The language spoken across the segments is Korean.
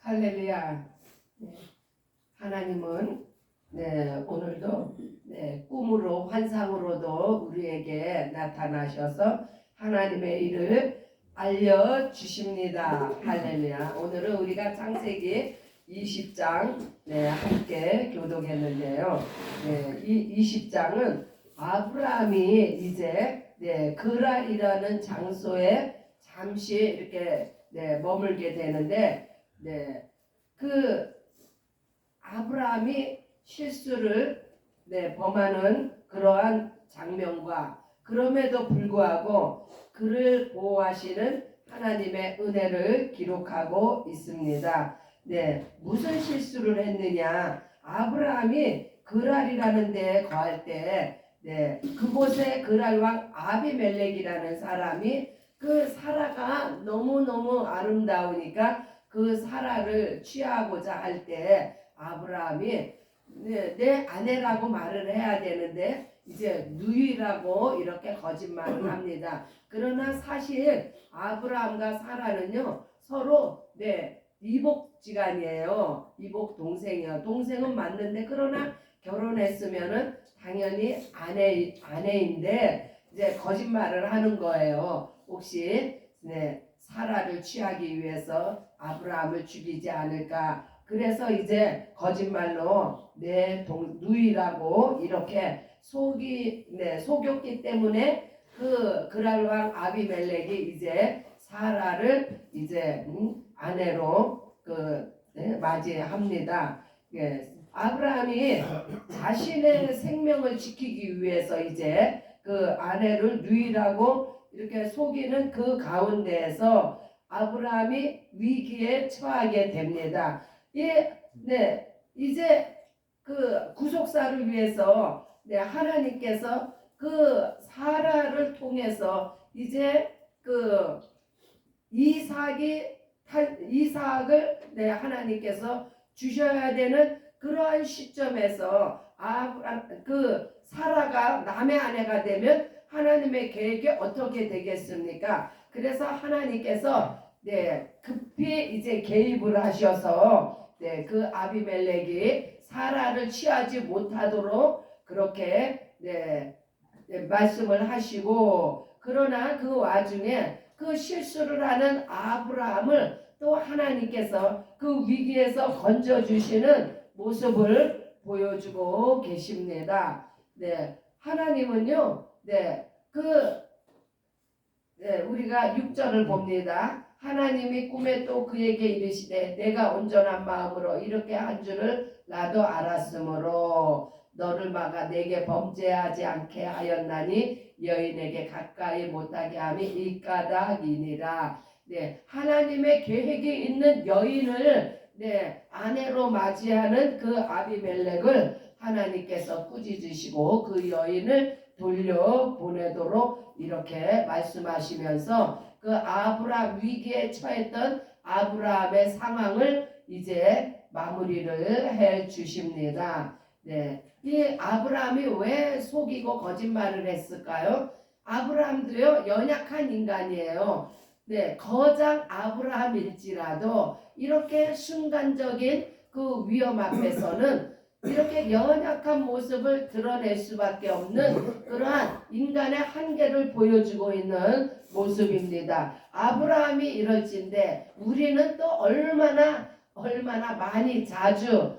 할렐루야. 네, 하나님은 오늘도 꿈으로 환상으로도 우리에게 나타나셔서 하나님의 일을 알려주십니다. 할렐루야. 오늘은 우리가 창세기 20장 함께 교독했는데요. 이 20장은 아브라함이 이제 그랄이라는 장소에 잠시 이렇게 머물게 되는데 그 아브라함이 실수를 범하는 그러한 장면과 그럼에도 불구하고 그를 보호하시는 하나님의 은혜를 기록하고 있습니다. 무슨 실수를 했느냐? 아브라함이 그랄이라는 데에 거할 때 그곳에 그랄 왕 아비멜렉이라는 사람이 그 사라가 너무너무 아름다우니까 그 사라를 취하고자 할 때 아브라함이 내 아내라고 말을 해야 되는데 이제 누이라고 이렇게 거짓말을 합니다. 그러나 사실 아브라함과 사라는요 서로 이복지간이에요. 이복 동생이요. 동생은 맞는데 그러나 결혼했으면은 당연히 아내인데 이제 거짓말을 하는 거예요. 혹시 사라를 취하기 위해서 아브라함을 죽이지 않을까. 그래서 이제 거짓말로 내 누이라고 이렇게 속였기 때문에 그 그랄 왕 아비멜렉이 이제 사라를 이제 아내로 맞이합니다. 아브라함이 자신의 생명을 지키기 위해서 이제 그 아내를 누이라고 이렇게 속이는 그 가운데에서 아브라함이 위기에 처하게 됩니다. 이제 그 구속사를 위해서 하나님께서 그 사라를 통해서 이제 그 이삭을 하나님께서 주셔야 되는 그러한 시점에서 그 사라가 남의 아내가 되면 하나님의 계획이 어떻게 되겠습니까? 그래서 하나님께서 급히 이제 개입을 하셔서 그 아비멜렉이 사라를 취하지 못하도록 그렇게 말씀을 하시고, 그러나 그 와중에 그 실수를 하는 아브라함을 또 하나님께서 그 위기에서 건져주시는 모습을 보여주고 계십니다. 하나님은요, 우리가 6절을 봅니다. 하나님이 꿈에 또 그에게 이르시되 내가 온전한 마음으로 이렇게 한 줄을 나도 알았으므로 너를 막아 내게 범죄하지 않게 하였나니 여인에게 가까이 못하게 함이 이 까닭이니라. 하나님의 계획이 있는 여인을 아내로 맞이하는 그 아비멜렉을 하나님께서 꾸짖으시고 그 여인을 돌려보내도록 이렇게 말씀하시면서 그 아브라함 위기에 처했던 아브라함의 상황을 이제 마무리를 해 주십니다. 이 아브라함이 왜 속이고 거짓말을 했을까요? 아브라함도요 연약한 인간이에요. 거장 아브라함일지라도 이렇게 순간적인 그 위험 앞에서는 이렇게 연약한 모습을 드러낼 수밖에 없는 그러한 인간의 한계를 보여주고 있는 모습입니다. 아브라함이 이럴진데 우리는 또 얼마나 많이 자주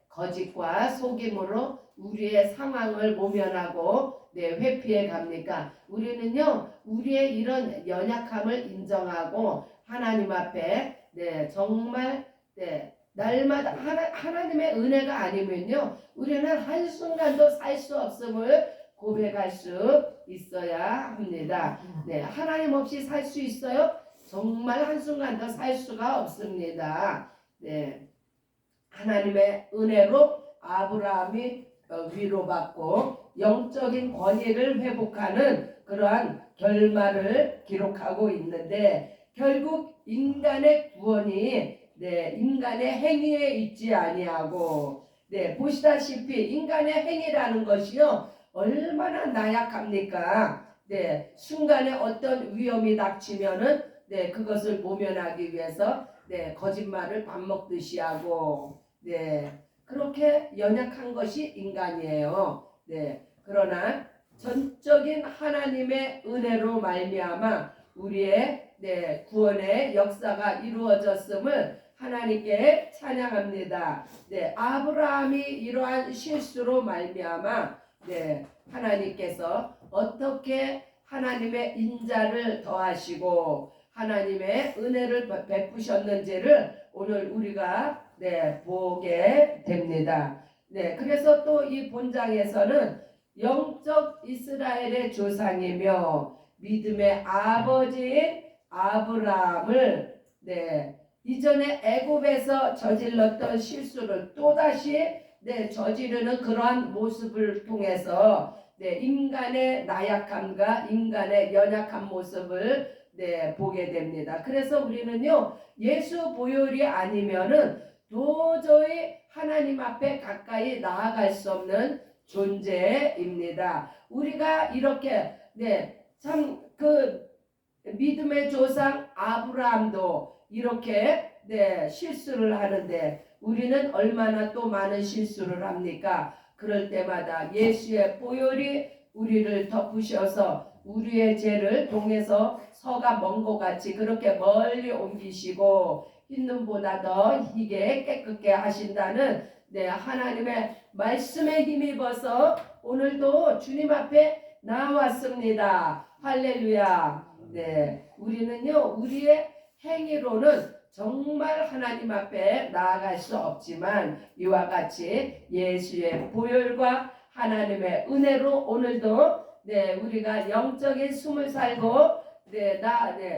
거짓과 속임으로 우리의 상황을 모면하고 회피해 갑니까? 우리는요 우리의 이런 연약함을 인정하고 하나님 앞에 정말 날마다 하나님의 은혜가 아니면요 우리는 한순간도 살 수 없음을 고백할 수 있어야 합니다. 하나님 없이 살 수 있어요? 정말 한순간도 살 수가 없습니다. 하나님의 은혜로 아브라함이 위로받고 영적인 권위를 회복하는 그러한 결말을 기록하고 있는데, 결국 인간의 구원이 인간의 행위에 있지 아니하고 보시다시피 인간의 행위라는 것이요 얼마나 나약합니까? 순간에 어떤 위험이 닥치면은 그것을 모면하기 위해서 네, 거짓말을 밥 먹듯이 하고, 네, 그렇게 연약한 것이 인간이에요. 네, 그러나 전적인 하나님의 은혜로 말미암아 우리의 네, 구원의 역사가 이루어졌음을 하나님께 찬양합니다. 네, 아브라함이 이러한 실수로 말미암아 네, 하나님께서 어떻게 하나님의 인자를 더하시고 하나님의 은혜를 베푸셨는지를 오늘 우리가 네, 보게 됩니다. 네, 그래서 또 이 본장에서는 영적 이스라엘의 조상이며 믿음의 아버지인 아브라함을 네, 이전에 애굽에서 저질렀던 실수를 또다시 네, 저지르는 그러한 모습을 통해서 네, 인간의 나약함과 인간의 연약한 모습을 네, 보게 됩니다. 그래서 우리는요, 예수 보혈이 아니면은 도저히 하나님 앞에 가까이 나아갈 수 없는 존재입니다. 우리가 이렇게 네, 참 그 믿음의 조상 아브라함도 이렇게 네, 실수를 하는데 우리는 얼마나 또 많은 실수를 합니까? 그럴 때마다 예수의 보혈이 우리를 덮으셔서 우리의 죄를 동에서 서가 먼 것 같이 그렇게 멀리 옮기시고 흰 눈보다 더 희게 깨끗게 하신다는 네, 하나님의 말씀에 힘입어서 오늘도 주님 앞에 나왔습니다. 할렐루야. 네, 우리는요, 우리의 행위로는 정말 하나님 앞에 나아갈 수 없지만 이와 같이 예수의 보혈과 하나님의 은혜로 오늘도 네, 우리가 영적인 숨을 살고 네,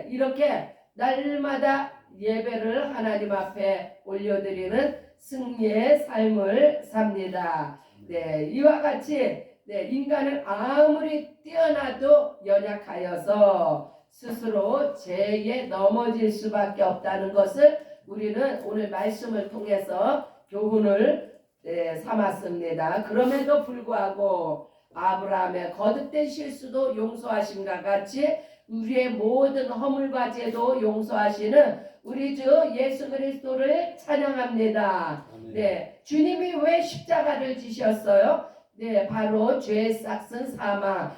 이렇게 날마다 예배를 하나님 앞에 올려드리는 승리의 삶을 삽니다. 네, 이와 같이 네, 인간은 아무리 뛰어나도 연약하여서 스스로 죄에 넘어질 수밖에 없다는 것을 우리는 오늘 말씀을 통해서 교훈을 삼았습니다. 그럼에도 불구하고 아브라함의 거듭된 실수도 용서하심과 같이 우리의 모든 허물과 죄도 용서하시는 우리 주 예수 그리스도를 찬양합니다. 네, 주님이 왜 십자가를 지셨어요? 네, 바로 죄의 싹슨 사망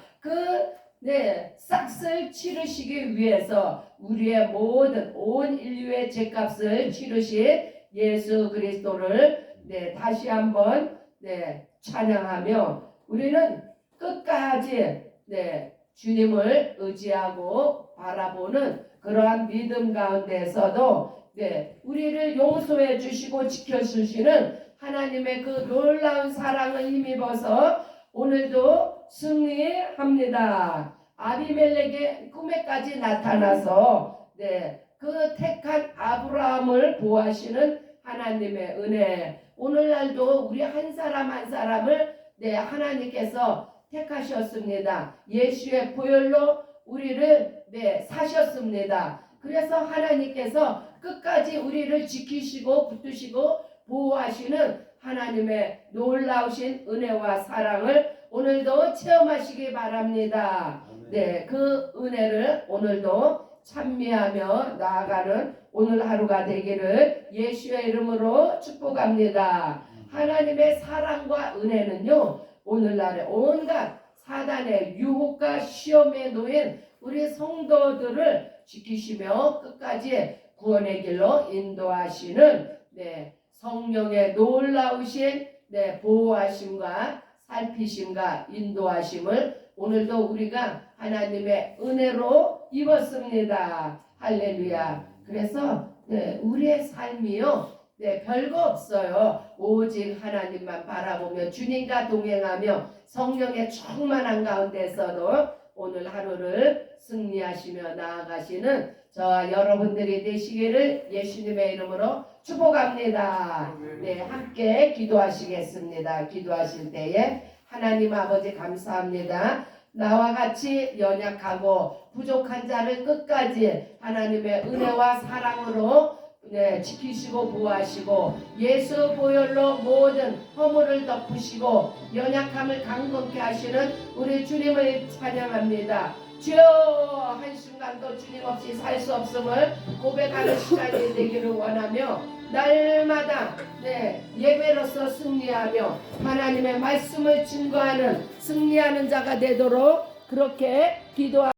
네, 싹을 치르시기 위해서 우리의 모든 온 인류의 죄값을 치르신 예수 그리스도를 네, 다시 한번 네, 찬양하며 우리는 끝까지 네, 주님을 의지하고 바라보는 그러한 믿음 가운데서도 네, 우리를 용서해 주시고 지켜주시는 하나님의 그 놀라운 사랑을 힘입어서 오늘도 승리합니다. 아비멜렉의 꿈에까지 나타나서 네, 그 택한 아브라함을 보호하시는 하나님의 은혜. 오늘날도 우리 한 사람 한 사람을 네, 하나님께서 택하셨습니다. 예수의 보혈로 우리를 네, 사셨습니다. 그래서 하나님께서 끝까지 우리를 지키시고 붙드시고 보호하시는 하나님의 놀라우신 은혜와 사랑을 오늘도 체험하시기 바랍니다. 네, 그 은혜를 오늘도 찬미하며 나아가는 오늘 하루가 되기를 예수의 이름으로 축복합니다. 하나님의 사랑과 은혜는요, 오늘날의 온갖 사단의 유혹과 시험에 놓인 우리 성도들을 지키시며 끝까지 구원의 길로 인도하시는 네, 성령의 놀라우신 네, 보호하심과 살피심과 인도하심을 오늘도 우리가 하나님의 은혜로 입었습니다. 할렐루야. 그래서 네, 우리의 삶이요 네, 별거 없어요. 오직 하나님만 바라보며 주님과 동행하며 성령의 충만한 가운데서도 오늘 하루를 승리하시며 나아가시는 저와 여러분들이 되시기를 예수님의 이름으로 축복합니다. 네, 함께 기도하시겠습니다. 기도하실 때에 하나님 아버지 감사합니다. 나와 같이 연약하고 부족한 자를 끝까지 하나님의 은혜와 사랑으로 네, 지키시고 보호하시고 예수 보혈로 모든 허물을 덮으시고 연약함을 강건케 하시는 우리 주님을 찬양합니다. 주여 한순간도 주님 없이 살 수 없음을 고백하는 시간이 되기를 원하며 날마다 예배로서 승리하며 하나님의 말씀을 증거하는 승리하는 자가 되도록 그렇게 기도하